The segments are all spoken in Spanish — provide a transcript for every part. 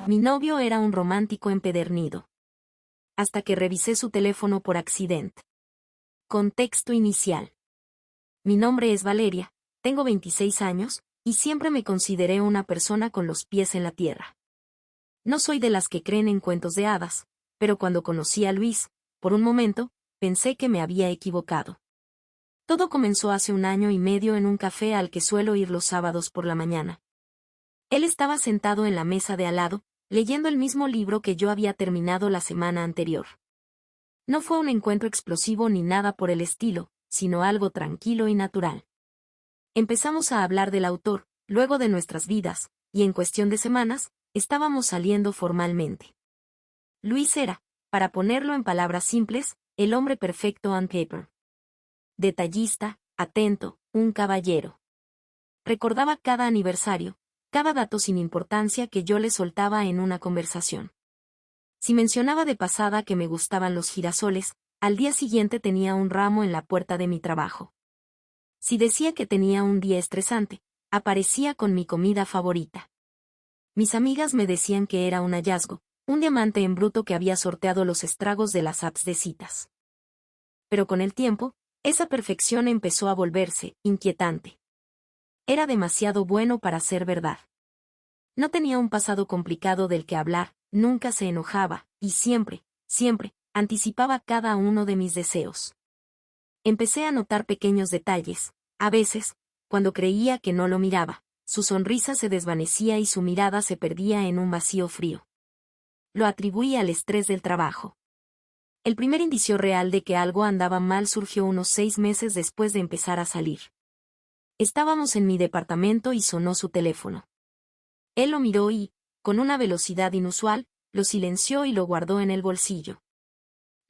Mi novio era un romántico empedernido. Hasta que revisé su teléfono por accidente. Contexto inicial. Mi nombre es Valeria, tengo 26 años, y siempre me consideré una persona con los pies en la tierra. No soy de las que creen en cuentos de hadas, pero cuando conocí a Luis, por un momento, pensé que me había equivocado. Todo comenzó hace 1 año y medio en un café al que suelo ir los sábados por la mañana. Él estaba sentado en la mesa de al lado, leyendo el mismo libro que yo había terminado la semana anterior. No fue un encuentro explosivo ni nada por el estilo, sino algo tranquilo y natural. Empezamos a hablar del autor, luego de nuestras vidas, y en cuestión de semanas, estábamos saliendo formalmente. Luis era, para ponerlo en palabras simples, el hombre perfecto on paper. Detallista, atento, un caballero. Recordaba cada aniversario, cada dato sin importancia que yo le soltaba en una conversación. Si mencionaba de pasada que me gustaban los girasoles, al día siguiente tenía un ramo en la puerta de mi trabajo. Si decía que tenía un día estresante, aparecía con mi comida favorita. Mis amigas me decían que era un hallazgo, un diamante en bruto que había sorteado los estragos de las apps de citas. Pero con el tiempo, esa perfección empezó a volverse inquietante. Era demasiado bueno para ser verdad. No tenía un pasado complicado del que hablar, nunca se enojaba, y siempre, anticipaba cada uno de mis deseos. Empecé a notar pequeños detalles, a veces, cuando creía que no lo miraba, su sonrisa se desvanecía y su mirada se perdía en un vacío frío. Lo atribuí al estrés del trabajo. El primer indicio real de que algo andaba mal surgió unos 6 meses después de empezar a salir. Estábamos en mi departamento y sonó su teléfono. Él lo miró y, con una velocidad inusual, lo silenció y lo guardó en el bolsillo.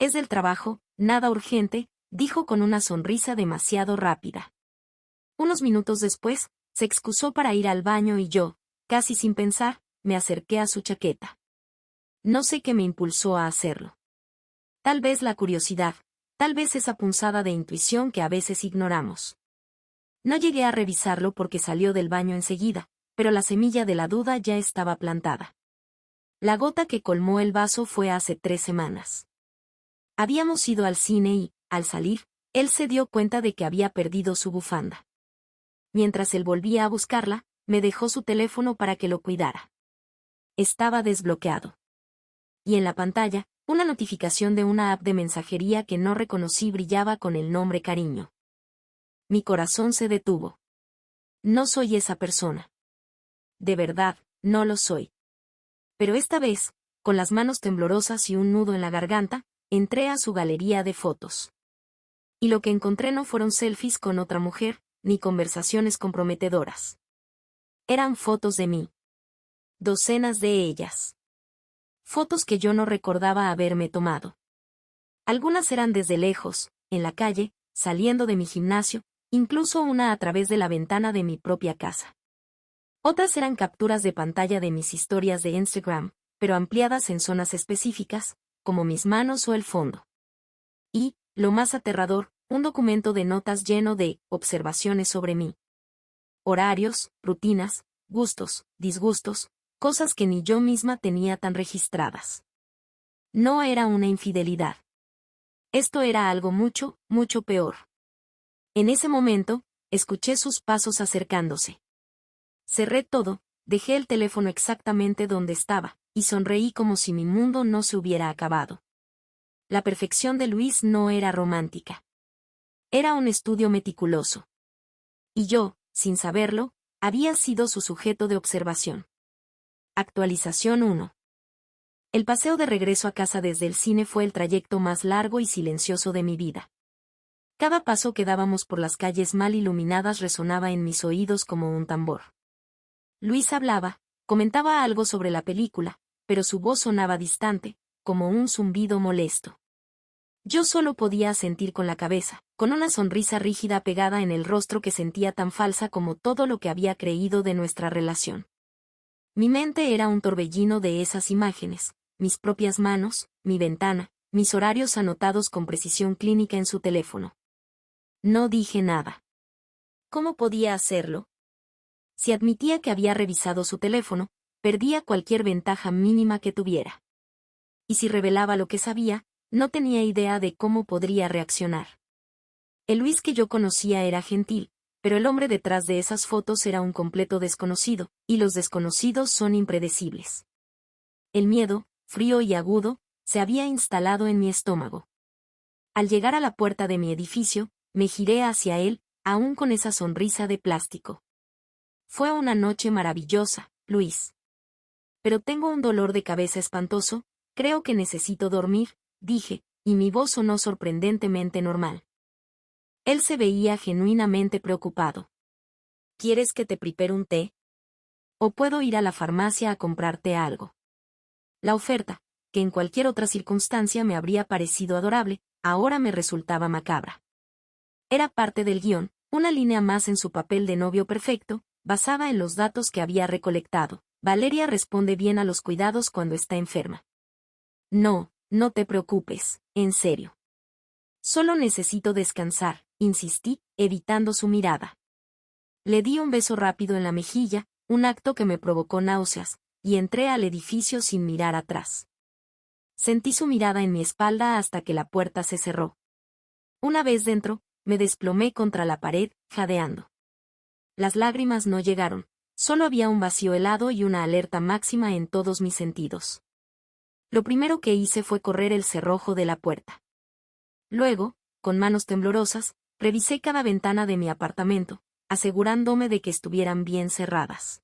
Es del trabajo, nada urgente, dijo con una sonrisa demasiado rápida. Unos minutos después, se excusó para ir al baño y yo, casi sin pensar, me acerqué a su chaqueta. No sé qué me impulsó a hacerlo. Tal vez la curiosidad, tal vez esa punzada de intuición que a veces ignoramos. No llegué a revisarlo porque salió del baño enseguida, pero la semilla de la duda ya estaba plantada. La gota que colmó el vaso fue hace 3 semanas. Habíamos ido al cine y, al salir, él se dio cuenta de que había perdido su bufanda. Mientras él volvía a buscarla, me dejó su teléfono para que lo cuidara. Estaba desbloqueado. Y en la pantalla, una notificación de una app de mensajería que no reconocí brillaba con el nombre Cariño. Mi corazón se detuvo. No soy esa persona. De verdad, no lo soy. Pero esta vez, con las manos temblorosas y un nudo en la garganta, entré a su galería de fotos. Y lo que encontré no fueron selfies con otra mujer, ni conversaciones comprometedoras. Eran fotos de mí. Docenas de ellas. Fotos que yo no recordaba haberme tomado. Algunas eran desde lejos, en la calle, saliendo de mi gimnasio, incluso una a través de la ventana de mi propia casa. Otras eran capturas de pantalla de mis historias de Instagram, pero ampliadas en zonas específicas, como mis manos o el fondo. Y, lo más aterrador, un documento de notas lleno de observaciones sobre mí. Horarios, rutinas, gustos, disgustos, cosas que ni yo misma tenía tan registradas. No era una infidelidad. Esto era algo mucho, mucho peor. En ese momento, escuché sus pasos acercándose. Cerré todo, dejé el teléfono exactamente donde estaba, y sonreí como si mi mundo no se hubiera acabado. La perfección de Luis no era romántica. Era un estudio meticuloso. Y yo, sin saberlo, había sido su sujeto de observación. Actualización 1. El paseo de regreso a casa desde el cine fue el trayecto más largo y silencioso de mi vida. Cada paso que dábamos por las calles mal iluminadas resonaba en mis oídos como un tambor. Luis hablaba, comentaba algo sobre la película, pero su voz sonaba distante, como un zumbido molesto. Yo solo podía asentir con la cabeza, con una sonrisa rígida pegada en el rostro que sentía tan falsa como todo lo que había creído de nuestra relación. Mi mente era un torbellino de esas imágenes, mis propias manos, mi ventana, mis horarios anotados con precisión clínica en su teléfono. No dije nada. ¿Cómo podía hacerlo? Si admitía que había revisado su teléfono, perdía cualquier ventaja mínima que tuviera. Y si revelaba lo que sabía, no tenía idea de cómo podría reaccionar. El Luis que yo conocía era gentil, pero el hombre detrás de esas fotos era un completo desconocido, y los desconocidos son impredecibles. El miedo, frío y agudo, se había instalado en mi estómago. Al llegar a la puerta de mi edificio, me giré hacia él, aún con esa sonrisa de plástico. Fue una noche maravillosa, Luis. Pero tengo un dolor de cabeza espantoso, creo que necesito dormir, dije, y mi voz sonó sorprendentemente normal. Él se veía genuinamente preocupado. ¿Quieres que te prepare un té? ¿O puedo ir a la farmacia a comprarte algo? La oferta, que en cualquier otra circunstancia me habría parecido adorable, ahora me resultaba macabra. Era parte del guión, una línea más en su papel de novio perfecto, basada en los datos que había recolectado. Valeria responde bien a los cuidados cuando está enferma. No, no te preocupes, en serio. Solo necesito descansar, insistí, evitando su mirada. Le di un beso rápido en la mejilla, un acto que me provocó náuseas, y entré al edificio sin mirar atrás. Sentí su mirada en mi espalda hasta que la puerta se cerró. Una vez dentro, me desplomé contra la pared, jadeando. Las lágrimas no llegaron, solo había un vacío helado y una alerta máxima en todos mis sentidos. Lo primero que hice fue correr el cerrojo de la puerta. Luego, con manos temblorosas, revisé cada ventana de mi apartamento, asegurándome de que estuvieran bien cerradas.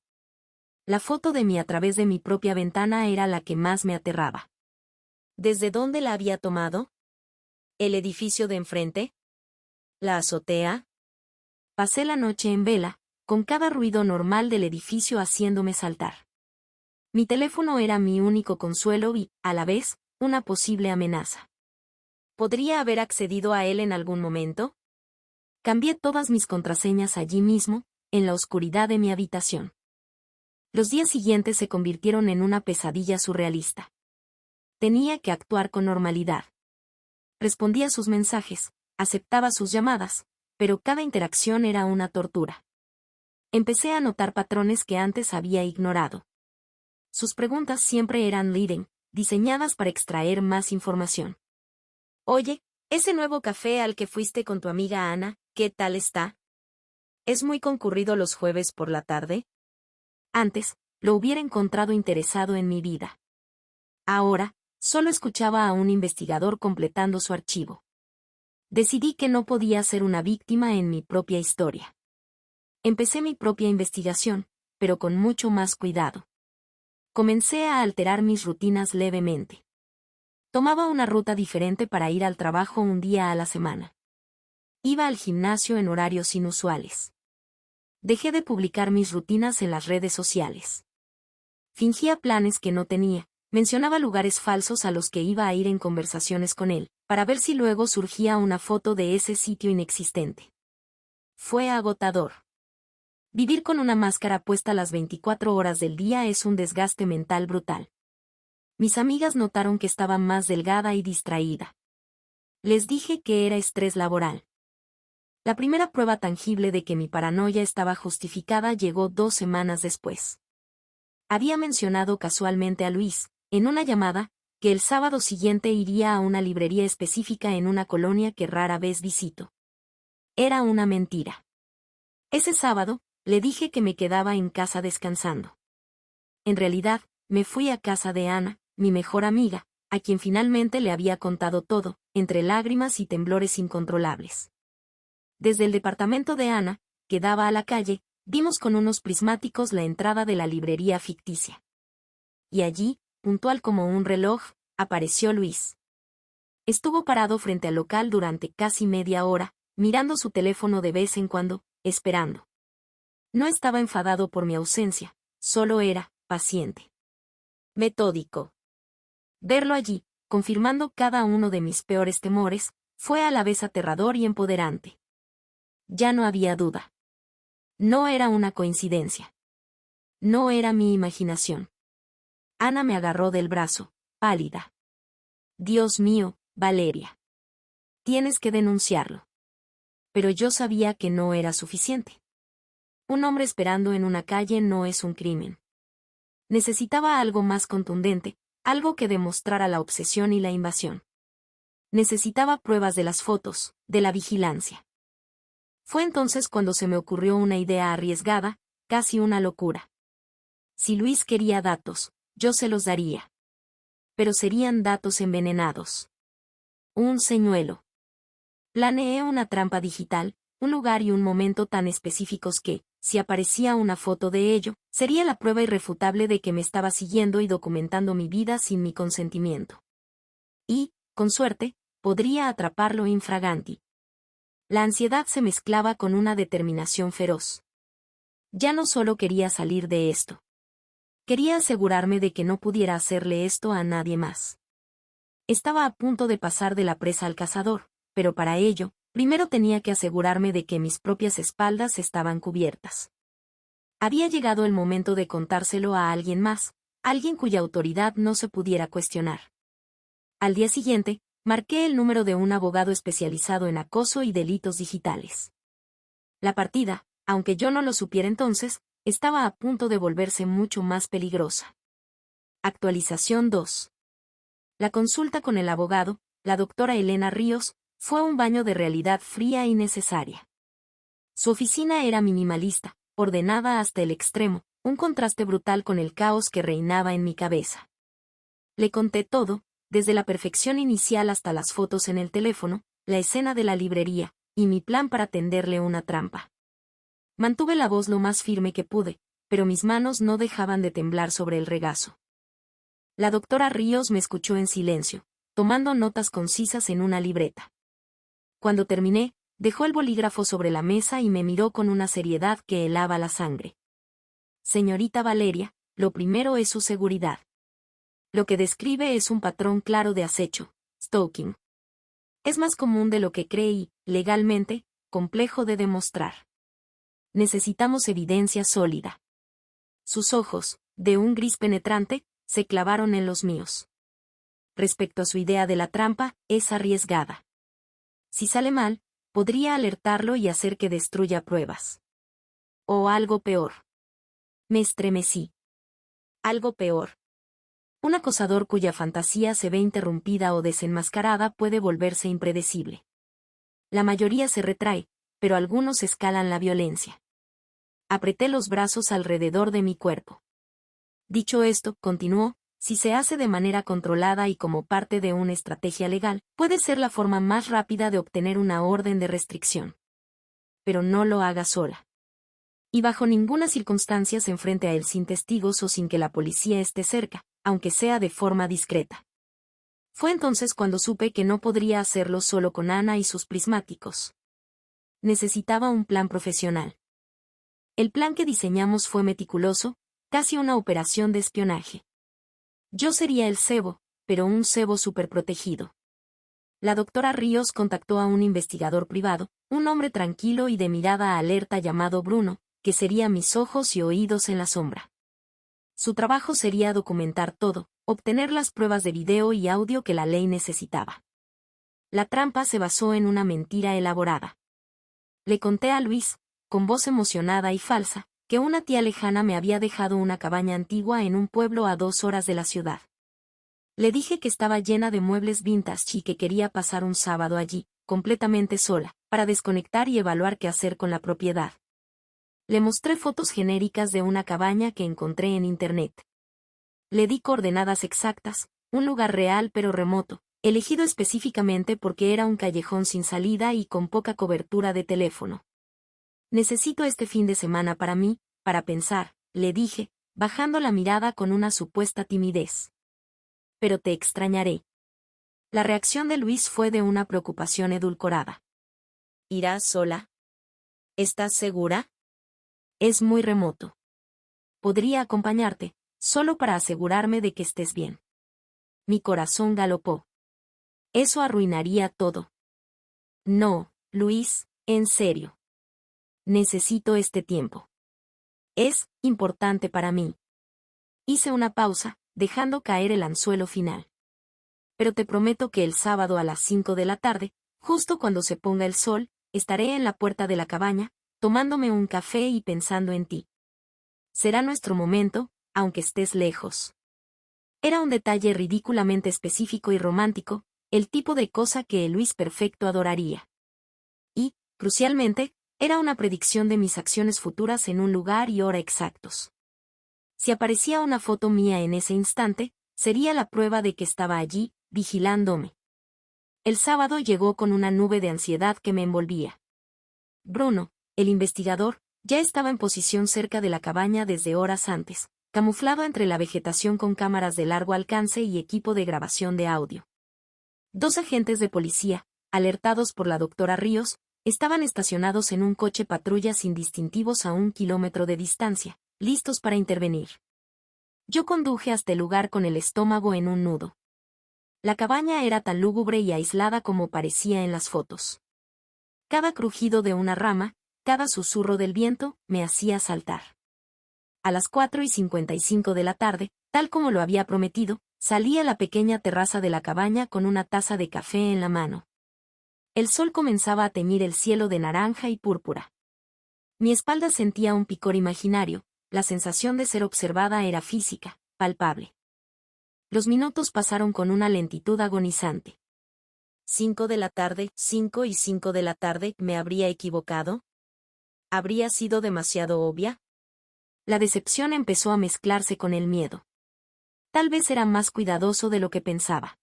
La foto de mí a través de mi propia ventana era la que más me aterraba. ¿Desde dónde la había tomado? ¿El edificio de enfrente? ¿La azotea? Pasé la noche en vela, con cada ruido normal del edificio haciéndome saltar. Mi teléfono era mi único consuelo y, a la vez, una posible amenaza. ¿Podría haber accedido a él en algún momento? Cambié todas mis contraseñas allí mismo, en la oscuridad de mi habitación. Los días siguientes se convirtieron en una pesadilla surrealista. Tenía que actuar con normalidad. Respondía a sus mensajes, aceptaba sus llamadas, pero cada interacción era una tortura. Empecé a notar patrones que antes había ignorado. Sus preguntas siempre eran leading, diseñadas para extraer más información. Oye, ese nuevo café al que fuiste con tu amiga Ana, ¿qué tal está? ¿Es muy concurrido los jueves por la tarde? Antes, lo hubiera encontrado interesado en mi vida. Ahora, solo escuchaba a un investigador completando su archivo. Decidí que no podía ser una víctima en mi propia historia. Empecé mi propia investigación, pero con mucho más cuidado. Comencé a alterar mis rutinas levemente. Tomaba una ruta diferente para ir al trabajo un día a la semana. Iba al gimnasio en horarios inusuales. Dejé de publicar mis rutinas en las redes sociales. Fingía planes que no tenía, mencionaba lugares falsos a los que iba a ir en conversaciones con él, para ver si luego surgía una foto de ese sitio inexistente. Fue agotador. Vivir con una máscara puesta las 24 horas del día es un desgaste mental brutal. Mis amigas notaron que estaba más delgada y distraída. Les dije que era estrés laboral. La primera prueba tangible de que mi paranoia estaba justificada llegó 2 semanas después. Había mencionado casualmente a Luis, en una llamada, que el sábado siguiente iría a una librería específica en una colonia que rara vez visito. Era una mentira. Ese sábado, le dije que me quedaba en casa descansando. En realidad, me fui a casa de Ana, mi mejor amiga, a quien finalmente le había contado todo, entre lágrimas y temblores incontrolables. Desde el departamento de Ana, que daba a la calle, vimos con unos prismáticos la entrada de la librería ficticia. Y allí, puntual como un reloj, apareció Luis. Estuvo parado frente al local durante casi media hora, mirando su teléfono de vez en cuando, esperando. No estaba enfadado por mi ausencia, solo era paciente. Metódico. Verlo allí, confirmando cada uno de mis peores temores, fue a la vez aterrador y empoderante. Ya no había duda. No era una coincidencia. No era mi imaginación. Ana me agarró del brazo, pálida. Dios mío, Valeria. Tienes que denunciarlo. Pero yo sabía que no era suficiente. Un hombre esperando en una calle no es un crimen. Necesitaba algo más contundente, algo que demostrara la obsesión y la invasión. Necesitaba pruebas de las fotos, de la vigilancia. Fue entonces cuando se me ocurrió una idea arriesgada, casi una locura. Si Luis quería datos, yo se los daría. Pero serían datos envenenados. Un señuelo. Planeé una trampa digital, un lugar y un momento tan específicos que, si aparecía una foto de ello, sería la prueba irrefutable de que me estaba siguiendo y documentando mi vida sin mi consentimiento. Y, con suerte, podría atraparlo infraganti. La ansiedad se mezclaba con una determinación feroz. Ya no solo quería salir de esto. Quería asegurarme de que no pudiera hacerle esto a nadie más. Estaba a punto de pasar de la presa al cazador, pero para ello, primero tenía que asegurarme de que mis propias espaldas estaban cubiertas. Había llegado el momento de contárselo a alguien más, alguien cuya autoridad no se pudiera cuestionar. Al día siguiente, marqué el número de un abogado especializado en acoso y delitos digitales. La partida, aunque yo no lo supiera entonces, estaba a punto de volverse mucho más peligrosa. Actualización 2. La consulta con el abogado, la doctora Elena Ríos, fue un baño de realidad fría y necesaria. Su oficina era minimalista, ordenada hasta el extremo, un contraste brutal con el caos que reinaba en mi cabeza. Le conté todo, desde la perfección inicial hasta las fotos en el teléfono, la escena de la librería, y mi plan para tenderle una trampa. Mantuve la voz lo más firme que pude, pero mis manos no dejaban de temblar sobre el regazo. La doctora Ríos me escuchó en silencio, tomando notas concisas en una libreta. Cuando terminé, dejó el bolígrafo sobre la mesa y me miró con una seriedad que helaba la sangre. Señorita Valeria, lo primero es su seguridad. Lo que describe es un patrón claro de acecho, stalking. Es más común de lo que cree y, legalmente, complejo de demostrar. Necesitamos evidencia sólida. Sus ojos, de un gris penetrante, se clavaron en los míos. Respecto a su idea de la trampa, es arriesgada. Si sale mal, podría alertarlo y hacer que destruya pruebas. O algo peor. Me estremecí. Algo peor. Un acosador cuya fantasía se ve interrumpida o desenmascarada puede volverse impredecible. La mayoría se retrae, pero algunos escalan la violencia. Apreté los brazos alrededor de mi cuerpo. Dicho esto, continuó, si se hace de manera controlada y como parte de una estrategia legal, puede ser la forma más rápida de obtener una orden de restricción. Pero no lo haga sola. Y bajo ninguna circunstancia se enfrente a él sin testigos o sin que la policía esté cerca, aunque sea de forma discreta. Fue entonces cuando supe que no podría hacerlo solo con Ana y sus prismáticos. Necesitaba un plan profesional. El plan que diseñamos fue meticuloso, casi una operación de espionaje. Yo sería el cebo, pero un cebo superprotegido. La doctora Ríos contactó a un investigador privado, un hombre tranquilo y de mirada alerta llamado Bruno, que sería mis ojos y oídos en la sombra. Su trabajo sería documentar todo, obtener las pruebas de video y audio que la ley necesitaba. La trampa se basó en una mentira elaborada. Le conté a Luis, con voz emocionada y falsa, que una tía lejana me había dejado una cabaña antigua en un pueblo a 2 horas de la ciudad. Le dije que estaba llena de muebles vintage y que quería pasar un sábado allí, completamente sola, para desconectar y evaluar qué hacer con la propiedad. Le mostré fotos genéricas de una cabaña que encontré en internet. Le di coordenadas exactas, un lugar real pero remoto, elegido específicamente porque era un callejón sin salida y con poca cobertura de teléfono. Necesito este fin de semana para mí, para pensar, le dije, bajando la mirada con una supuesta timidez. Pero te extrañaré. La reacción de Luis fue de una preocupación edulcorada. ¿Irás sola? ¿Estás segura? Es muy remoto. Podría acompañarte, solo para asegurarme de que estés bien. Mi corazón galopó. Eso arruinaría todo. No, Luis, en serio. Necesito este tiempo. Es importante para mí. Hice una pausa, dejando caer el anzuelo final. Pero te prometo que el sábado a las 5 de la tarde, justo cuando se ponga el sol, estaré en la puerta de la cabaña, tomándome un café y pensando en ti. Será nuestro momento, aunque estés lejos. Era un detalle ridículamente específico y romántico, el tipo de cosa que el Luis perfecto adoraría. Y, crucialmente, era una predicción de mis acciones futuras en un lugar y hora exactos. Si aparecía una foto mía en ese instante, sería la prueba de que estaba allí, vigilándome. El sábado llegó con una nube de ansiedad que me envolvía. Bruno, el investigador, ya estaba en posición cerca de la cabaña desde horas antes, camuflado entre la vegetación con cámaras de largo alcance y equipo de grabación de audio. 2 agentes de policía, alertados por la doctora Ríos, estaban estacionados en un coche patrulla sin distintivos a 1 kilómetro de distancia, listos para intervenir. Yo conduje hasta el lugar con el estómago en un nudo. La cabaña era tan lúgubre y aislada como parecía en las fotos. Cada crujido de una rama, cada susurro del viento, me hacía saltar. A las 4:55 de la tarde, tal como lo había prometido, salí a la pequeña terraza de la cabaña con una taza de café en la mano. El sol comenzaba a teñir el cielo de naranja y púrpura. Mi espalda sentía un picor imaginario, la sensación de ser observada era física, palpable. Los minutos pasaron con una lentitud agonizante. 5 de la tarde, 5:05 de la tarde, ¿me habría equivocado? ¿Habría sido demasiado obvia? La decepción empezó a mezclarse con el miedo. Tal vez era más cuidadoso de lo que pensaba.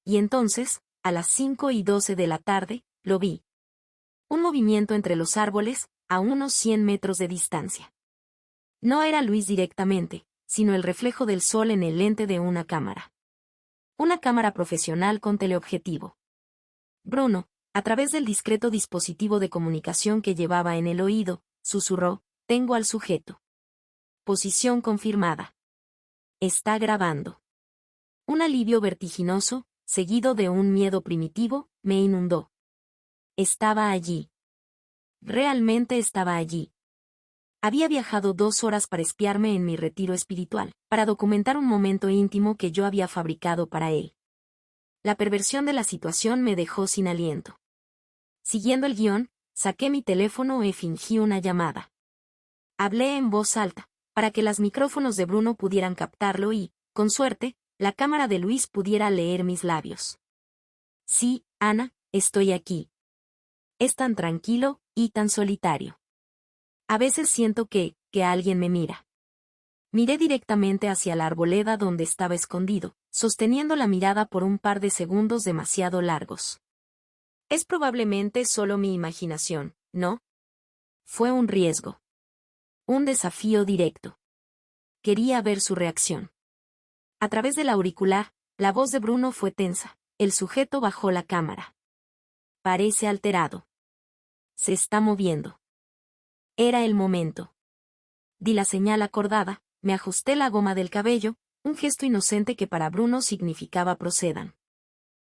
Y entonces, a las 5:12 de la tarde, lo vi. Un movimiento entre los árboles, a unos 100 metros de distancia. No era Luis directamente, sino el reflejo del sol en el lente de una cámara. Una cámara profesional con teleobjetivo. Bruno, a través del discreto dispositivo de comunicación que llevaba en el oído, susurró: «Tengo al sujeto. Posición confirmada. Está grabando». Un alivio vertiginoso, seguido de un miedo primitivo, me inundó. Estaba allí. Realmente estaba allí. Había viajado 2 horas para espiarme en mi retiro espiritual, para documentar un momento íntimo que yo había fabricado para él. La perversión de la situación me dejó sin aliento. Siguiendo el guión, saqué mi teléfono y fingí una llamada. Hablé en voz alta, para que los micrófonos de Bruno pudieran captarlo y, con suerte, la cámara de Luis pudiera leer mis labios. Sí, Ana, estoy aquí. Es tan tranquilo, y tan solitario. A veces siento que alguien me mira. Miré directamente hacia la arboleda donde estaba escondido, sosteniendo la mirada por un par de segundos demasiado largos. Es probablemente solo mi imaginación, ¿no? Fue un riesgo. Un desafío directo. Quería ver su reacción. A través del auricular, la voz de Bruno fue tensa. El sujeto bajó la cámara. Parece alterado. Se está moviendo. Era el momento. Di la señal acordada, me ajusté la goma del cabello, un gesto inocente que para Bruno significaba procedan.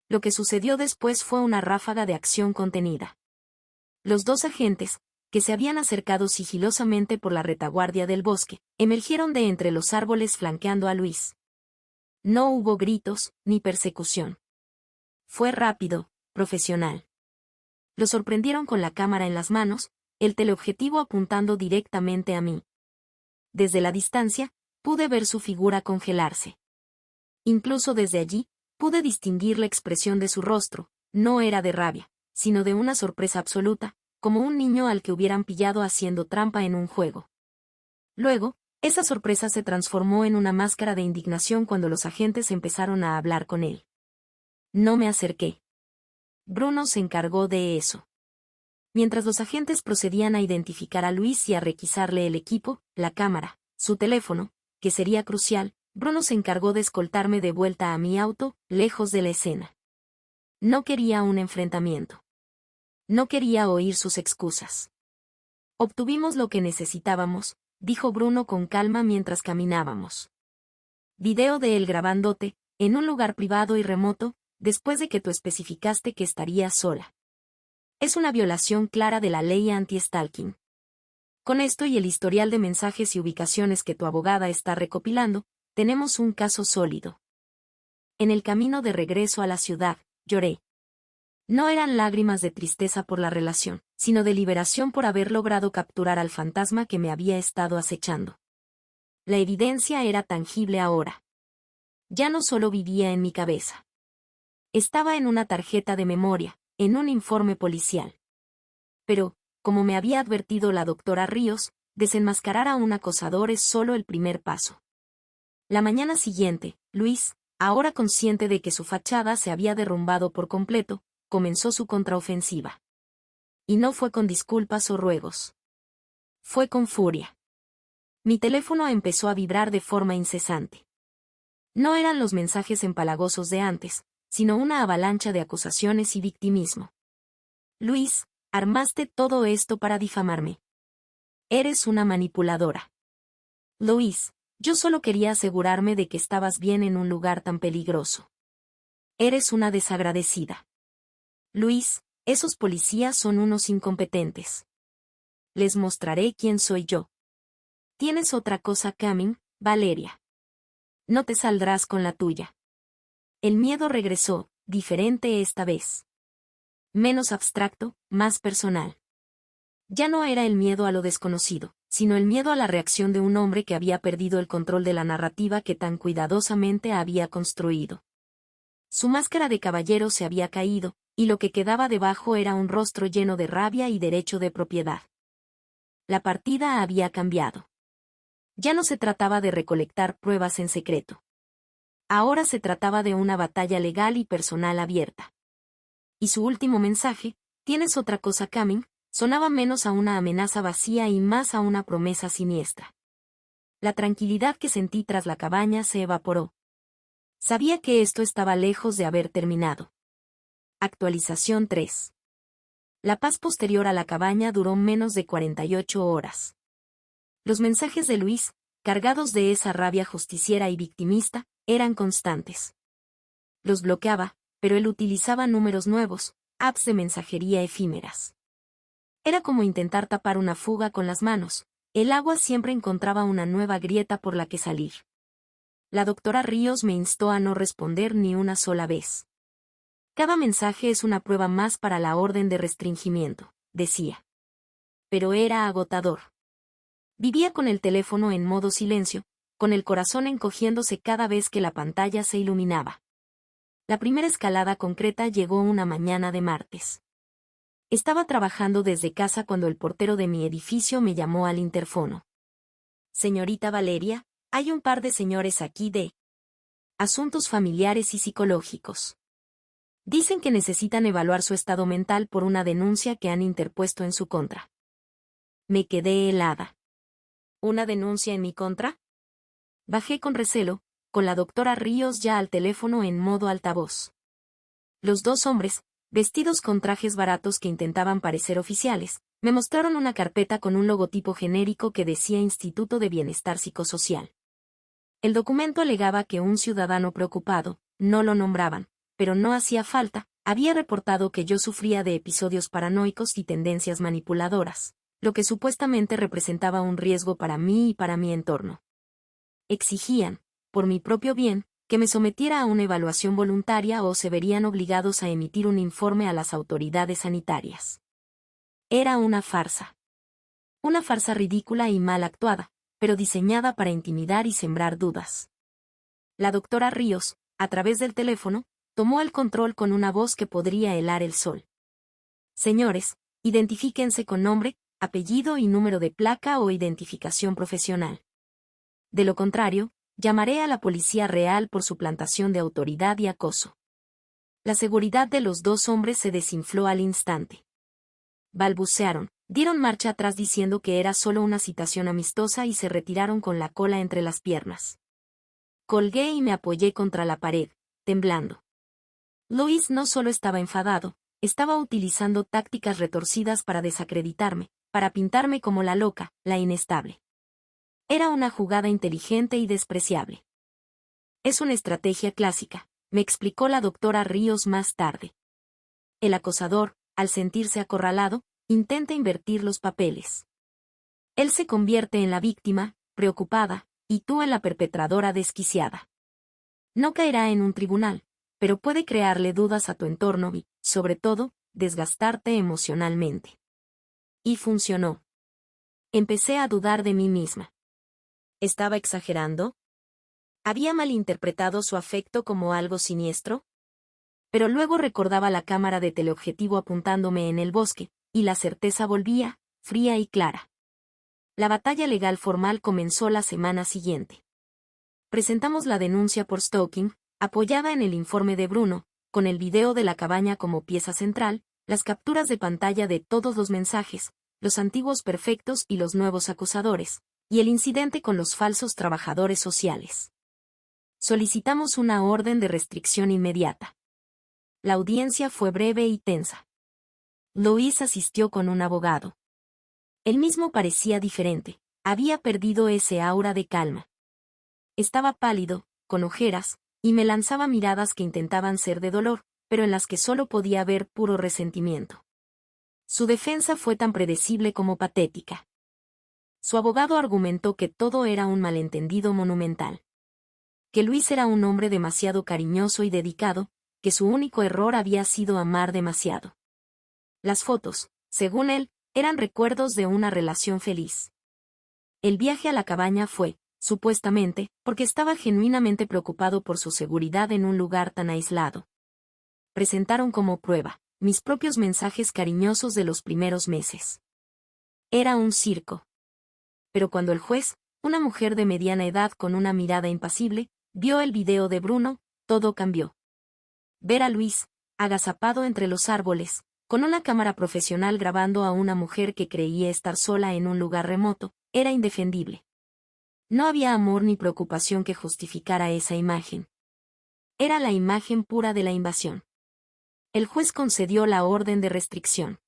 Lo que sucedió después fue una ráfaga de acción contenida. Los 2 agentes, que se habían acercado sigilosamente por la retaguardia del bosque, emergieron de entre los árboles flanqueando a Luis. No hubo gritos, ni persecución. Fue rápido, profesional. Lo sorprendieron con la cámara en las manos, el teleobjetivo apuntando directamente a mí. Desde la distancia, pude ver su figura congelarse. Incluso desde allí, pude distinguir la expresión de su rostro, no era de rabia, sino de una sorpresa absoluta, como un niño al que hubieran pillado haciendo trampa en un juego. Luego, esa sorpresa se transformó en una máscara de indignación cuando los agentes empezaron a hablar con él. No me acerqué. Bruno se encargó de eso. Mientras los agentes procedían a identificar a Luis y a requisarle el equipo, la cámara, su teléfono, que sería crucial, Bruno se encargó de escoltarme de vuelta a mi auto, lejos de la escena. No quería un enfrentamiento. No quería oír sus excusas. Obtuvimos lo que necesitábamos, dijo Bruno con calma mientras caminábamos. Video de él grabándote, en un lugar privado y remoto, después de que tú especificaste que estarías sola. Es una violación clara de la ley anti-stalking. Con esto y el historial de mensajes y ubicaciones que tu abogada está recopilando, tenemos un caso sólido. En el camino de regreso a la ciudad, lloré. No eran lágrimas de tristeza por la relación, sino de liberación por haber logrado capturar al fantasma que me había estado acechando. La evidencia era tangible ahora. Ya no solo vivía en mi cabeza. Estaba en una tarjeta de memoria, en un informe policial. Pero, como me había advertido la doctora Ríos, desenmascarar a un acosador es solo el primer paso. La mañana siguiente, Luis, ahora consciente de que su fachada se había derrumbado por completo, comenzó su contraofensiva. Y no fue con disculpas o ruegos. Fue con furia. Mi teléfono empezó a vibrar de forma incesante. No eran los mensajes empalagosos de antes, sino una avalancha de acusaciones y victimismo. Luis, armaste todo esto para difamarme. Eres una manipuladora. Luis, yo solo quería asegurarme de que estabas bien en un lugar tan peligroso. Eres una desagradecida. Luis, esos policías son unos incompetentes. Les mostraré quién soy yo. Tienes otra cosa coming, Valeria. No te saldrás con la tuya. El miedo regresó, diferente esta vez. Menos abstracto, más personal. Ya no era el miedo a lo desconocido, sino el miedo a la reacción de un hombre que había perdido el control de la narrativa que tan cuidadosamente había construido. Su máscara de caballero se había caído, y lo que quedaba debajo era un rostro lleno de rabia y derecho de propiedad. La partida había cambiado. Ya no se trataba de recolectar pruebas en secreto. Ahora se trataba de una batalla legal y personal abierta. Y su último mensaje, ¿tienes otra cosa coming?, sonaba menos a una amenaza vacía y más a una promesa siniestra. La tranquilidad que sentí tras la cabaña se evaporó. Sabía que esto estaba lejos de haber terminado. Actualización 3. La paz posterior a la cabaña duró menos de 48 horas. Los mensajes de Luis, cargados de esa rabia justiciera y victimista, eran constantes. Los bloqueaba, pero él utilizaba números nuevos, apps de mensajería efímeras. Era como intentar tapar una fuga con las manos, el agua siempre encontraba una nueva grieta por la que salir. La doctora Ríos me instó a no responder ni una sola vez. Cada mensaje es una prueba más para la orden de restringimiento, decía. Pero era agotador. Vivía con el teléfono en modo silencio, con el corazón encogiéndose cada vez que la pantalla se iluminaba. La primera escalada concreta llegó una mañana de martes. Estaba trabajando desde casa cuando el portero de mi edificio me llamó al interfono. Señorita Valeria, hay un par de señores aquí de asuntos familiares y psicológicos. Dicen que necesitan evaluar su estado mental por una denuncia que han interpuesto en su contra. Me quedé helada. ¿Una denuncia en mi contra? Bajé con recelo, con la doctora Ríos ya al teléfono en modo altavoz. Los dos hombres, vestidos con trajes baratos que intentaban parecer oficiales, me mostraron una carpeta con un logotipo genérico que decía Instituto de Bienestar Psicosocial. El documento alegaba que un ciudadano preocupado, no lo nombraban, pero no hacía falta, había reportado que yo sufría de episodios paranoicos y tendencias manipuladoras, lo que supuestamente representaba un riesgo para mí y para mi entorno. Exigían, por mi propio bien, que me sometiera a una evaluación voluntaria o se verían obligados a emitir un informe a las autoridades sanitarias. Era una farsa. Una farsa ridícula y mal actuada, pero diseñada para intimidar y sembrar dudas. La doctora Ríos, a través del teléfono, tomó el control con una voz que podría helar el sol. Señores, identifíquense con nombre, apellido y número de placa o identificación profesional. De lo contrario, llamaré a la Policía Real por suplantación de autoridad y acoso. La seguridad de los dos hombres se desinfló al instante. Balbucearon, dieron marcha atrás diciendo que era solo una citación amistosa y se retiraron con la cola entre las piernas. Colgué y me apoyé contra la pared, temblando. Luis no solo estaba enfadado, estaba utilizando tácticas retorcidas para desacreditarme, para pintarme como la loca, la inestable. Era una jugada inteligente y despreciable. Es una estrategia clásica, me explicó la doctora Ríos más tarde. El acosador, al sentirse acorralado, intenta invertir los papeles. Él se convierte en la víctima, preocupada, y tú en la perpetradora desquiciada. No caerá en un tribunal, pero puede crearle dudas a tu entorno y, sobre todo, desgastarte emocionalmente. Y funcionó. Empecé a dudar de mí misma. ¿Estaba exagerando? ¿Había malinterpretado su afecto como algo siniestro? Pero luego recordaba la cámara de teleobjetivo apuntándome en el bosque, y la certeza volvía, fría y clara. La batalla legal formal comenzó la semana siguiente. Presentamos la denuncia por stalking, apoyada en el informe de Bruno, con el video de la cabaña como pieza central, las capturas de pantalla de todos los mensajes, los antiguos perfectos y los nuevos acusadores, y el incidente con los falsos trabajadores sociales. Solicitamos una orden de restricción inmediata. La audiencia fue breve y tensa. Luis asistió con un abogado. Él mismo parecía diferente, había perdido ese aura de calma. Estaba pálido, con ojeras, y me lanzaba miradas que intentaban ser de dolor, pero en las que solo podía ver puro resentimiento. Su defensa fue tan predecible como patética. Su abogado argumentó que todo era un malentendido monumental. Que Luis era un hombre demasiado cariñoso y dedicado, que su único error había sido amar demasiado. Las fotos, según él, eran recuerdos de una relación feliz. El viaje a la cabaña fue, supuestamente, porque estaba genuinamente preocupado por su seguridad en un lugar tan aislado. Presentaron como prueba mis propios mensajes cariñosos de los primeros meses. Era un circo. Pero cuando el juez, una mujer de mediana edad con una mirada impasible, vio el video de Bruno, todo cambió. Ver a Luis, agazapado entre los árboles, con una cámara profesional grabando a una mujer que creía estar sola en un lugar remoto, era indefendible. No había amor ni preocupación que justificara esa imagen. Era la imagen pura de la invasión. El juez concedió la orden de restricción.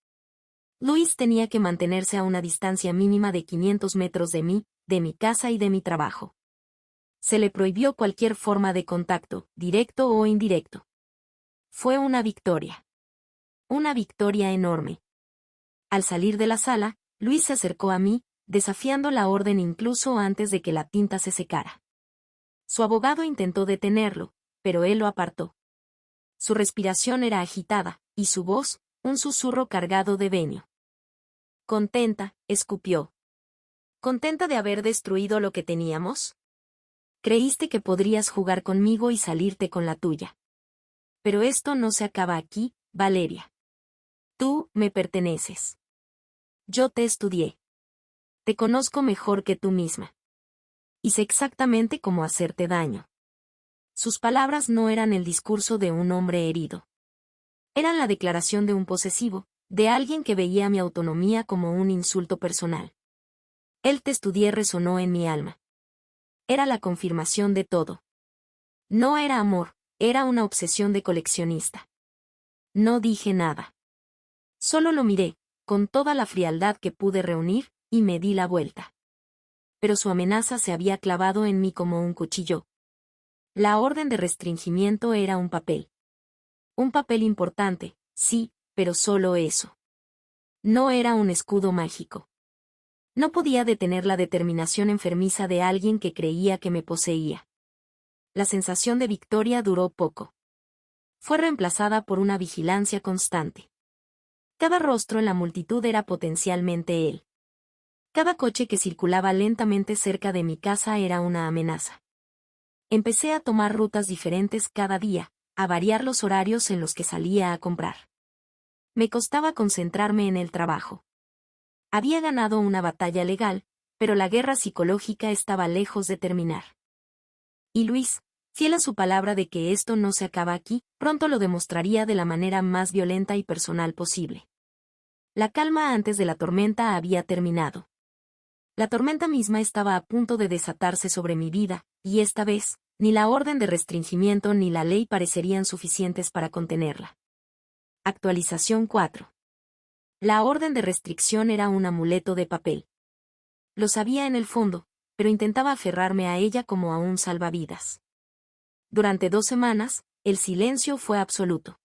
Luis tenía que mantenerse a una distancia mínima de 500 metros de mí, de mi casa y de mi trabajo. Se le prohibió cualquier forma de contacto, directo o indirecto. Fue una victoria. Una victoria enorme. Al salir de la sala, Luis se acercó a mí, desafiando la orden incluso antes de que la tinta se secara. Su abogado intentó detenerlo, pero él lo apartó. Su respiración era agitada, y su voz, un susurro cargado de venio. Contenta, escupió. ¿Contenta de haber destruido lo que teníamos? Creíste que podrías jugar conmigo y salirte con la tuya. Pero esto no se acaba aquí, Valeria. Tú me perteneces. Yo te estudié. Te conozco mejor que tú misma. Y sé exactamente cómo hacerte daño. Sus palabras no eran el discurso de un hombre herido. Eran la declaración de un posesivo, de alguien que veía mi autonomía como un insulto personal. El te estudié resonó en mi alma. Era la confirmación de todo. No era amor, era una obsesión de coleccionista. No dije nada. Solo lo miré, con toda la frialdad que pude reunir, y me di la vuelta. Pero su amenaza se había clavado en mí como un cuchillo. La orden de restringimiento era un papel. Un papel importante, sí, pero solo eso. No era un escudo mágico. No podía detener la determinación enfermiza de alguien que creía que me poseía. La sensación de victoria duró poco. Fue reemplazada por una vigilancia constante. Cada rostro en la multitud era potencialmente él. Cada coche que circulaba lentamente cerca de mi casa era una amenaza. Empecé a tomar rutas diferentes cada día, a variar los horarios en los que salía a comprar. Me costaba concentrarme en el trabajo. Había ganado una batalla legal, pero la guerra psicológica estaba lejos de terminar. Y Luis, fiel a su palabra de que esto no se acaba aquí, pronto lo demostraría de la manera más violenta y personal posible. La calma antes de la tormenta había terminado. La tormenta misma estaba a punto de desatarse sobre mi vida, y esta vez, ni la orden de restringimiento ni la ley parecerían suficientes para contenerla. Actualización 4. La orden de restricción era un amuleto de papel. Lo sabía en el fondo, pero intentaba aferrarme a ella como a un salvavidas. Durante 2 semanas, el silencio fue absoluto.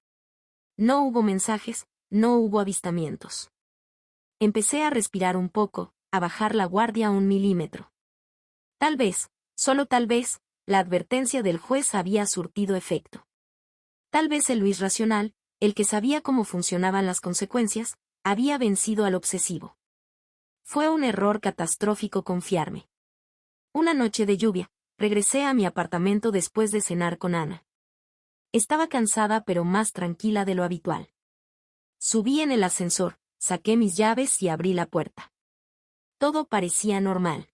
No hubo mensajes, no hubo avistamientos. Empecé a respirar un poco, a bajar la guardia 1 milímetro. Tal vez, solo tal vez, la advertencia del juez había surtido efecto. Tal vez el Luis racional, el que sabía cómo funcionaban las consecuencias, había vencido al obsesivo. Fue un error catastrófico confiarme. Una noche de lluvia, regresé a mi apartamento después de cenar con Ana. Estaba cansada pero más tranquila de lo habitual. Subí en el ascensor, saqué mis llaves y abrí la puerta. Todo parecía normal.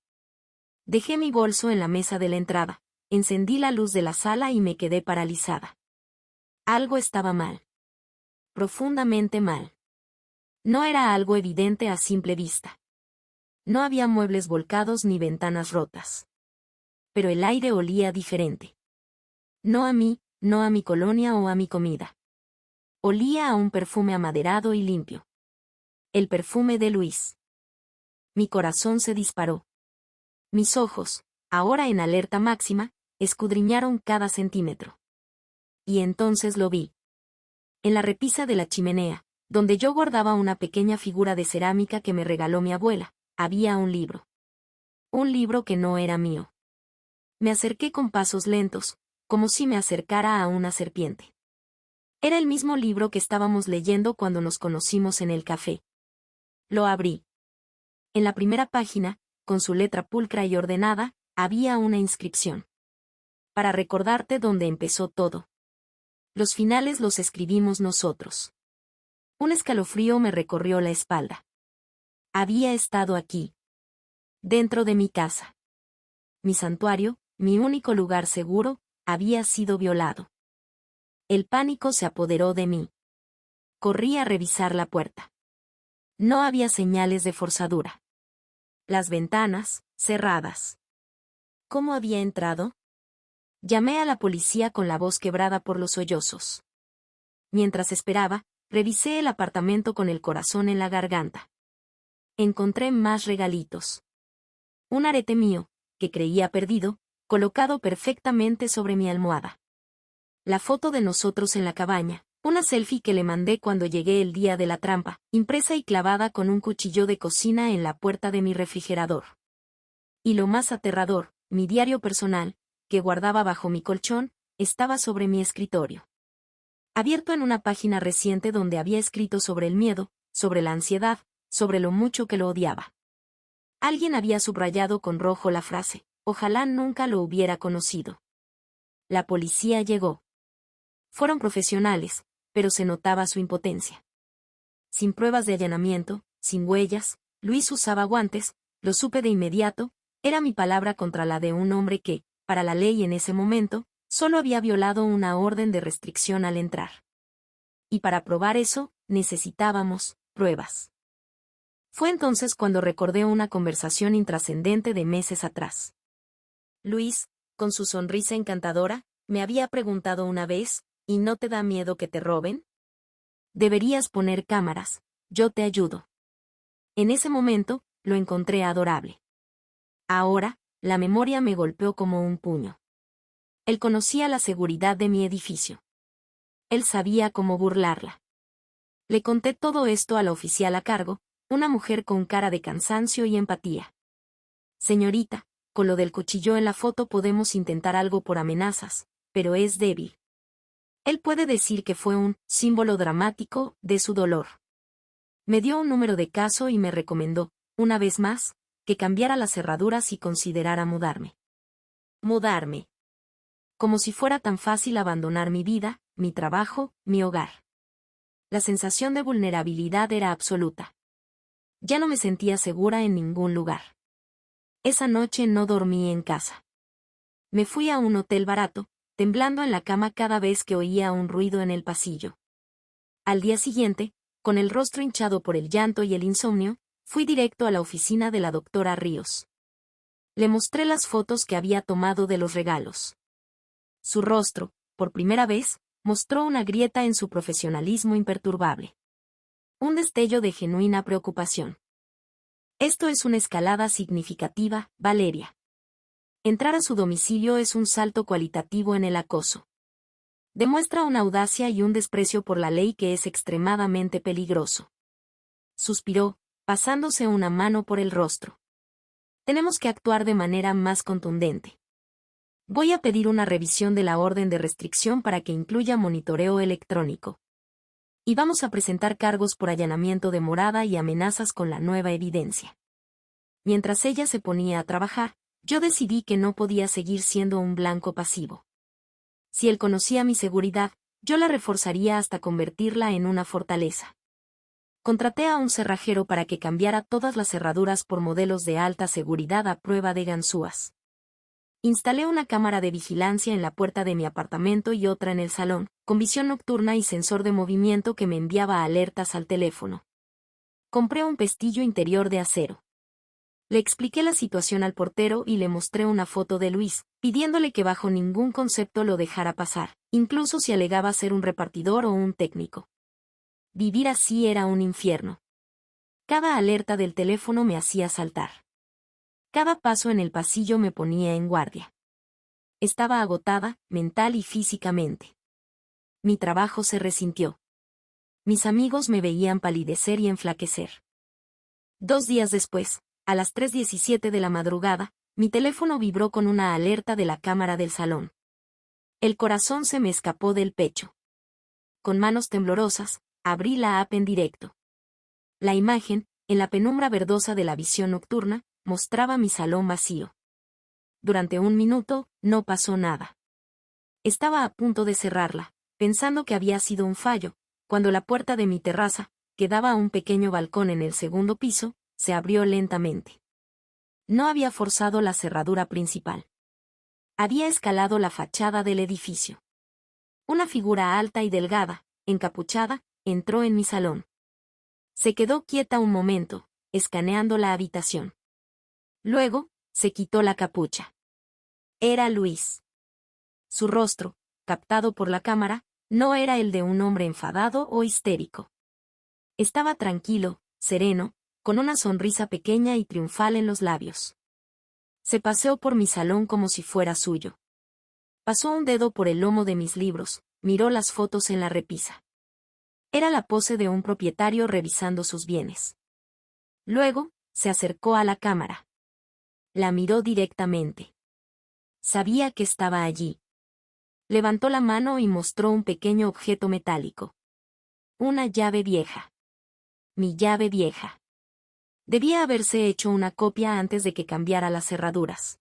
Dejé mi bolso en la mesa de la entrada, encendí la luz de la sala y me quedé paralizada. Algo estaba mal. Profundamente mal. No era algo evidente a simple vista. No había muebles volcados ni ventanas rotas. Pero el aire olía diferente. No a mí, no a mi colonia o a mi comida. Olía a un perfume amaderado y limpio. El perfume de Luis. Mi corazón se disparó. Mis ojos, ahora en alerta máxima, escudriñaron cada centímetro. Y entonces lo vi. En la repisa de la chimenea, donde yo guardaba una pequeña figura de cerámica que me regaló mi abuela, había un libro. Un libro que no era mío. Me acerqué con pasos lentos, como si me acercara a una serpiente. Era el mismo libro que estábamos leyendo cuando nos conocimos en el café. Lo abrí. En la primera página, con su letra pulcra y ordenada, había una inscripción. Para recordarte dónde empezó todo. Los finales los escribimos nosotros. Un escalofrío me recorrió la espalda. Había estado aquí. Dentro de mi casa. Mi santuario, mi único lugar seguro, había sido violado. El pánico se apoderó de mí. Corrí a revisar la puerta. No había señales de forzadura. Las ventanas, cerradas. ¿Cómo había entrado? Llamé a la policía con la voz quebrada por los sollozos. Mientras esperaba, revisé el apartamento con el corazón en la garganta. Encontré más regalitos. Un arete mío, que creía perdido, colocado perfectamente sobre mi almohada. La foto de nosotros en la cabaña, una selfie que le mandé cuando llegué el día de la trampa, impresa y clavada con un cuchillo de cocina en la puerta de mi refrigerador. Y lo más aterrador, mi diario personal, que guardaba bajo mi colchón, estaba sobre mi escritorio. Abierto en una página reciente donde había escrito sobre el miedo, sobre la ansiedad, sobre lo mucho que lo odiaba. Alguien había subrayado con rojo la frase, ojalá nunca lo hubiera conocido. La policía llegó. Fueron profesionales, pero se notaba su impotencia. Sin pruebas de allanamiento, sin huellas, Luis usaba guantes, lo supe de inmediato, era mi palabra contra la de un hombre que, para la ley en ese momento, solo había violado una orden de restricción al entrar. Y para probar eso, necesitábamos pruebas. Fue entonces cuando recordé una conversación intrascendente de meses atrás. Luis, con su sonrisa encantadora, me había preguntado una vez, ¿y no te da miedo que te roben? Deberías poner cámaras, yo te ayudo. En ese momento, lo encontré adorable. Ahora, la memoria me golpeó como un puño. Él conocía la seguridad de mi edificio. Él sabía cómo burlarla. Le conté todo esto a la oficial a cargo, una mujer con cara de cansancio y empatía. Señorita, con lo del cuchillo en la foto podemos intentar algo por amenazas, pero es débil. Él puede decir que fue un símbolo dramático de su dolor. Me dio un número de caso y me recomendó, una vez más, que cambiara las cerraduras y considerara mudarme. Mudarme. Como si fuera tan fácil abandonar mi vida, mi trabajo, mi hogar. La sensación de vulnerabilidad era absoluta. Ya no me sentía segura en ningún lugar. Esa noche no dormí en casa. Me fui a un hotel barato, temblando en la cama cada vez que oía un ruido en el pasillo. Al día siguiente, con el rostro hinchado por el llanto y el insomnio, fui directo a la oficina de la doctora Ríos. Le mostré las fotos que había tomado de los regalos. Su rostro, por primera vez, mostró una grieta en su profesionalismo imperturbable. Un destello de genuina preocupación. Esto es una escalada significativa, Valeria. Entrar a su domicilio es un salto cualitativo en el acoso. Demuestra una audacia y un desprecio por la ley que es extremadamente peligroso. Suspiró, pasándose una mano por el rostro. Tenemos que actuar de manera más contundente. Voy a pedir una revisión de la orden de restricción para que incluya monitoreo electrónico. Y vamos a presentar cargos por allanamiento de morada y amenazas con la nueva evidencia. Mientras ella se ponía a trabajar, Yo decidí que no podía seguir siendo un blanco pasivo. Si él conocía mi seguridad, yo la reforzaría hasta convertirla en una fortaleza. Contraté a un cerrajero para que cambiara todas las cerraduras por modelos de alta seguridad a prueba de ganzúas. Instalé una cámara de vigilancia en la puerta de mi apartamento y otra en el salón, con visión nocturna y sensor de movimiento que me enviaba alertas al teléfono. Compré un pestillo interior de acero. Le expliqué la situación al portero y le mostré una foto de Luis, pidiéndole que bajo ningún concepto lo dejara pasar, incluso si alegaba ser un repartidor o un técnico. Vivir así era un infierno. Cada alerta del teléfono me hacía saltar. Cada paso en el pasillo me ponía en guardia. Estaba agotada, mental y físicamente. Mi trabajo se resintió. Mis amigos me veían palidecer y enflaquecer. 2 días después, a las 3:17 de la madrugada, mi teléfono vibró con una alerta de la cámara del salón. El corazón se me escapó del pecho. Con manos temblorosas, abrí la app en directo. La imagen, en la penumbra verdosa de la visión nocturna, mostraba mi salón vacío. Durante 1 minuto, no pasó nada. Estaba a punto de cerrarla, pensando que había sido un fallo, cuando la puerta de mi terraza, que daba a un pequeño balcón en el segundo piso, se abrió lentamente. No había forzado la cerradura principal. Había escalado la fachada del edificio. Una figura alta y delgada, encapuchada, entró en mi salón. Se quedó quieta un momento, escaneando la habitación. Luego, se quitó la capucha. Era Luis. Su rostro, captado por la cámara, no era el de un hombre enfadado o histérico. Estaba tranquilo, sereno, con una sonrisa pequeña y triunfal en los labios. Se paseó por mi salón como si fuera suyo. Pasó un dedo por el lomo de mis libros, miró las fotos en la repisa. Era la pose de un propietario revisando sus bienes. Luego, se acercó a la cámara. La miró directamente. Sabía que estaba allí. Levantó la mano y mostró un pequeño objeto metálico. Una llave vieja. Mi llave vieja. Debía haberse hecho una copia antes de que cambiara las cerraduras.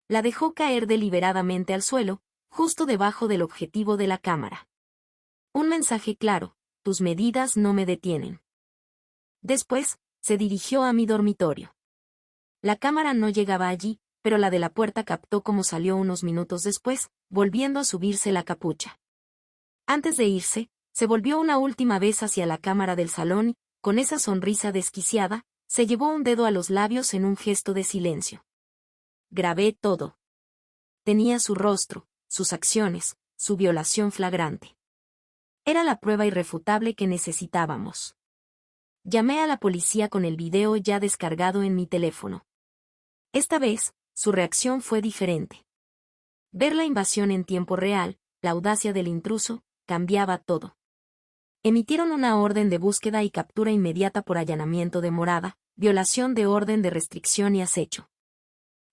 La dejó caer deliberadamente al suelo, justo debajo del objetivo de la cámara. Un mensaje claro: tus medidas no me detienen. Después, se dirigió a mi dormitorio. La cámara no llegaba allí, pero la de la puerta captó cómo salió unos minutos después, volviendo a subirse la capucha. Antes de irse, se volvió una última vez hacia la cámara del salón y, con esa sonrisa desquiciada, se llevó un dedo a los labios en un gesto de silencio. Grabé todo. Tenía su rostro, sus acciones, su violación flagrante. Era la prueba irrefutable que necesitábamos. Llamé a la policía con el video ya descargado en mi teléfono. Esta vez, su reacción fue diferente. Ver la invasión en tiempo real, la audacia del intruso, cambiaba todo. Emitieron una orden de búsqueda y captura inmediata por allanamiento de morada, violación de orden de restricción y acecho.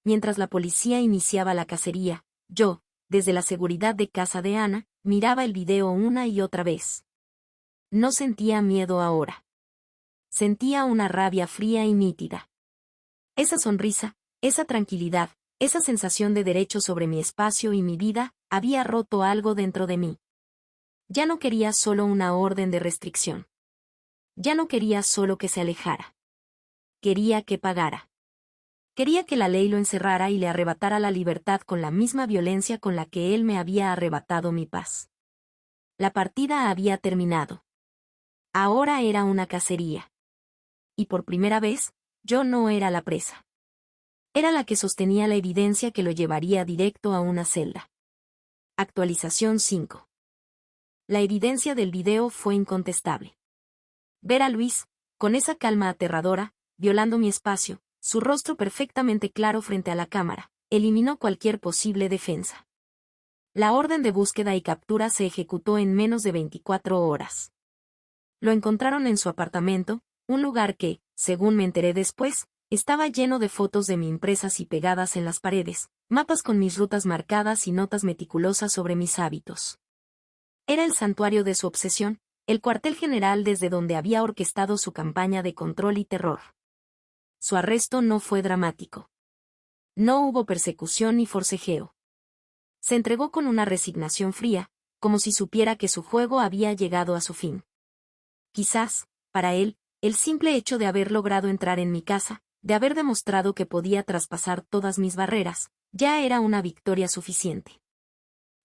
Mientras la policía iniciaba la cacería, yo, desde la seguridad de casa de Ana, miraba el video una y otra vez. No sentía miedo ahora. Sentía una rabia fría y nítida. Esa sonrisa, esa tranquilidad, esa sensación de derecho sobre mi espacio y mi vida, había roto algo dentro de mí. Ya no quería solo una orden de restricción. Ya no quería solo que se alejara. Quería que pagara. Quería que la ley lo encerrara y le arrebatara la libertad con la misma violencia con la que él me había arrebatado mi paz. La partida había terminado. Ahora era una cacería. Y por primera vez, yo no era la presa. Era la que sostenía la evidencia que lo llevaría directo a una celda. Actualización 5. La evidencia del video fue incontestable. Ver a Luis, con esa calma aterradora, violando mi espacio, su rostro perfectamente claro frente a la cámara, eliminó cualquier posible defensa. La orden de búsqueda y captura se ejecutó en menos de 24 horas. Lo encontraron en su apartamento, un lugar que, según me enteré después, estaba lleno de fotos de mí impresas y pegadas en las paredes, mapas con mis rutas marcadas y notas meticulosas sobre mis hábitos. Era el santuario de su obsesión, el cuartel general desde donde había orquestado su campaña de control y terror. Su arresto no fue dramático. No hubo persecución ni forcejeo. Se entregó con una resignación fría, como si supiera que su juego había llegado a su fin. Quizás, para él, el simple hecho de haber logrado entrar en mi casa, de haber demostrado que podía traspasar todas mis barreras, ya era una victoria suficiente.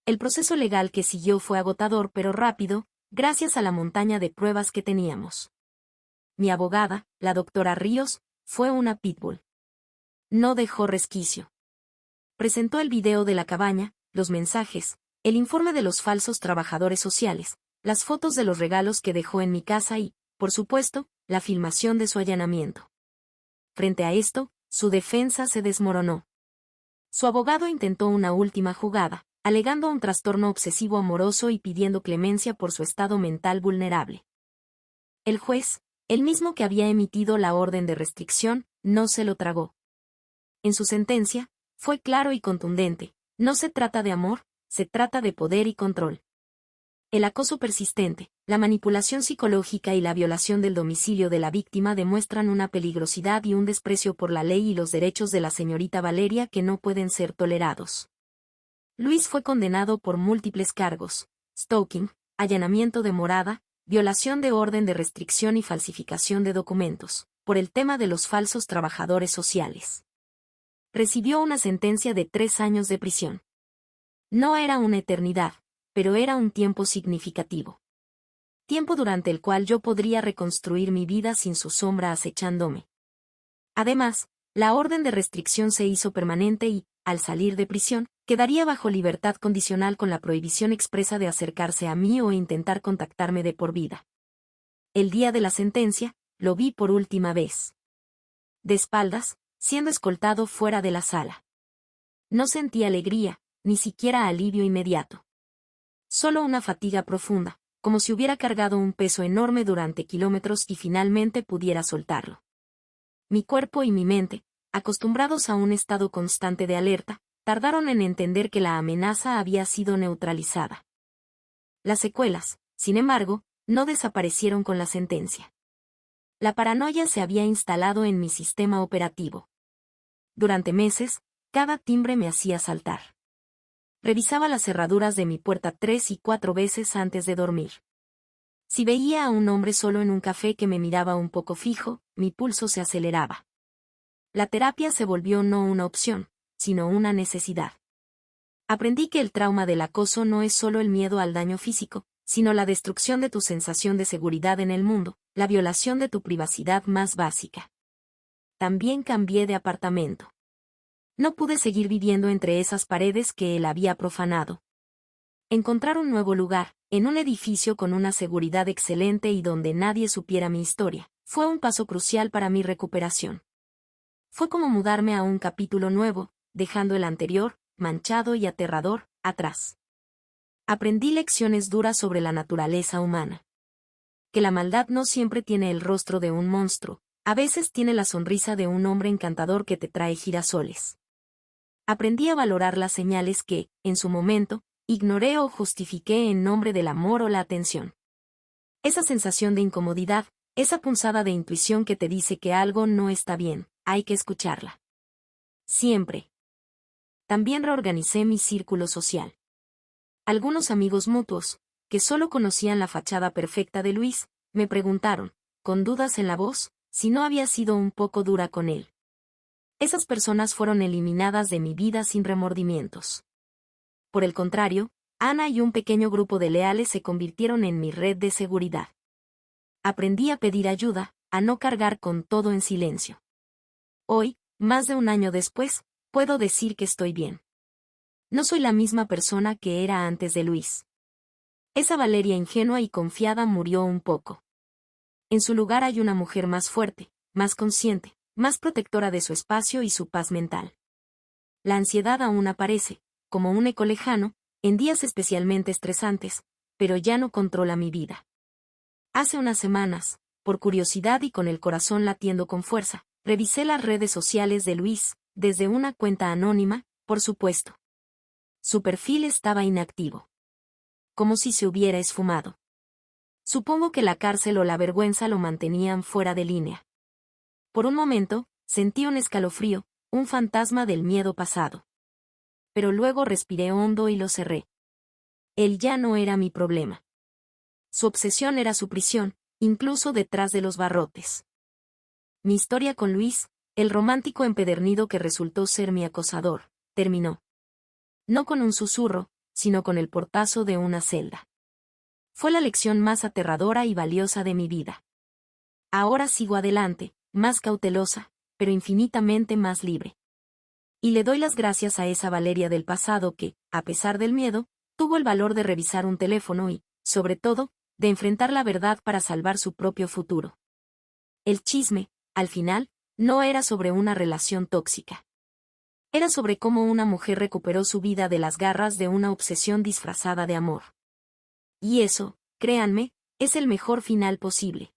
El proceso legal que siguió fue agotador pero rápido, gracias a la montaña de pruebas que teníamos. Mi abogada, la doctora Ríos, fue una pitbull. No dejó resquicio. Presentó el video de la cabaña, los mensajes, el informe de los falsos trabajadores sociales, las fotos de los regalos que dejó en mi casa y, por supuesto, la filmación de su allanamiento. Frente a esto, su defensa se desmoronó. Su abogado intentó una última jugada, alegando un trastorno obsesivo amoroso y pidiendo clemencia por su estado mental vulnerable. El juez, el mismo que había emitido la orden de restricción, no se lo tragó. En su sentencia, fue claro y contundente: no se trata de amor, se trata de poder y control. El acoso persistente, la manipulación psicológica y la violación del domicilio de la víctima demuestran una peligrosidad y un desprecio por la ley y los derechos de la señorita Valeria que no pueden ser tolerados. Luis fue condenado por múltiples cargos: stalking, allanamiento de morada, violación de orden de restricción y falsificación de documentos, por el tema de los falsos trabajadores sociales. Recibió una sentencia de 3 años de prisión. No era una eternidad, pero era un tiempo significativo. Tiempo durante el cual yo podría reconstruir mi vida sin su sombra acechándome. Además, la orden de restricción se hizo permanente y, al salir de prisión, quedaría bajo libertad condicional con la prohibición expresa de acercarse a mí o intentar contactarme de por vida. El día de la sentencia, lo vi por última vez. De espaldas, siendo escoltado fuera de la sala. No sentí alegría, ni siquiera alivio inmediato. Solo una fatiga profunda, como si hubiera cargado un peso enorme durante kilómetros y finalmente pudiera soltarlo. Mi cuerpo y mi mente, acostumbrados a un estado constante de alerta, tardaron en entender que la amenaza había sido neutralizada. Las secuelas, sin embargo, no desaparecieron con la sentencia. La paranoia se había instalado en mi sistema operativo. Durante meses, cada timbre me hacía saltar. Revisaba las cerraduras de mi puerta 3 y 4 veces antes de dormir. Si veía a un hombre solo en un café que me miraba un poco fijo, mi pulso se aceleraba. La terapia se volvió no una opción, sino una necesidad. Aprendí que el trauma del acoso no es solo el miedo al daño físico, sino la destrucción de tu sensación de seguridad en el mundo, la violación de tu privacidad más básica. También cambié de apartamento. No pude seguir viviendo entre esas paredes que él había profanado. Encontrar un nuevo lugar, en un edificio con una seguridad excelente y donde nadie supiera mi historia, fue un paso crucial para mi recuperación. Fue como mudarme a un capítulo nuevo, dejando el anterior, manchado y aterrador, atrás. Aprendí lecciones duras sobre la naturaleza humana. Que la maldad no siempre tiene el rostro de un monstruo, a veces tiene la sonrisa de un hombre encantador que te trae girasoles. Aprendí a valorar las señales que, en su momento, ignoré o justifiqué en nombre del amor o la atención. Esa sensación de incomodidad, esa punzada de intuición que te dice que algo no está bien, hay que escucharla. Siempre. También reorganicé mi círculo social. Algunos amigos mutuos, que solo conocían la fachada perfecta de Luis, me preguntaron, con dudas en la voz, si no había sido un poco dura con él. Esas personas fueron eliminadas de mi vida sin remordimientos. Por el contrario, Ana y un pequeño grupo de leales se convirtieron en mi red de seguridad. Aprendí a pedir ayuda, a no cargar con todo en silencio. Hoy, más de un año después, puedo decir que estoy bien. No soy la misma persona que era antes de Luis. Esa Valeria ingenua y confiada murió un poco. En su lugar hay una mujer más fuerte, más consciente, más protectora de su espacio y su paz mental. La ansiedad aún aparece, como un eco lejano, en días especialmente estresantes, pero ya no controla mi vida. Hace unas semanas, por curiosidad y con el corazón latiendo con fuerza, revisé las redes sociales de Luis, desde una cuenta anónima, por supuesto. Su perfil estaba inactivo. Como si se hubiera esfumado. Supongo que la cárcel o la vergüenza lo mantenían fuera de línea. Por un momento, sentí un escalofrío, un fantasma del miedo pasado. Pero luego respiré hondo y lo cerré. Él ya no era mi problema. Su obsesión era su prisión, incluso detrás de los barrotes. Mi historia con Luis, el romántico empedernido que resultó ser mi acosador, terminó. No con un susurro, sino con el portazo de una celda. Fue la lección más aterradora y valiosa de mi vida. Ahora sigo adelante, más cautelosa, pero infinitamente más libre. Y le doy las gracias a esa Valeria del pasado que, a pesar del miedo, tuvo el valor de revisar un teléfono y, sobre todo, de enfrentar la verdad para salvar su propio futuro. El chisme, al final, no era sobre una relación tóxica. Era sobre cómo una mujer recuperó su vida de las garras de una obsesión disfrazada de amor. Y eso, créanme, es el mejor final posible.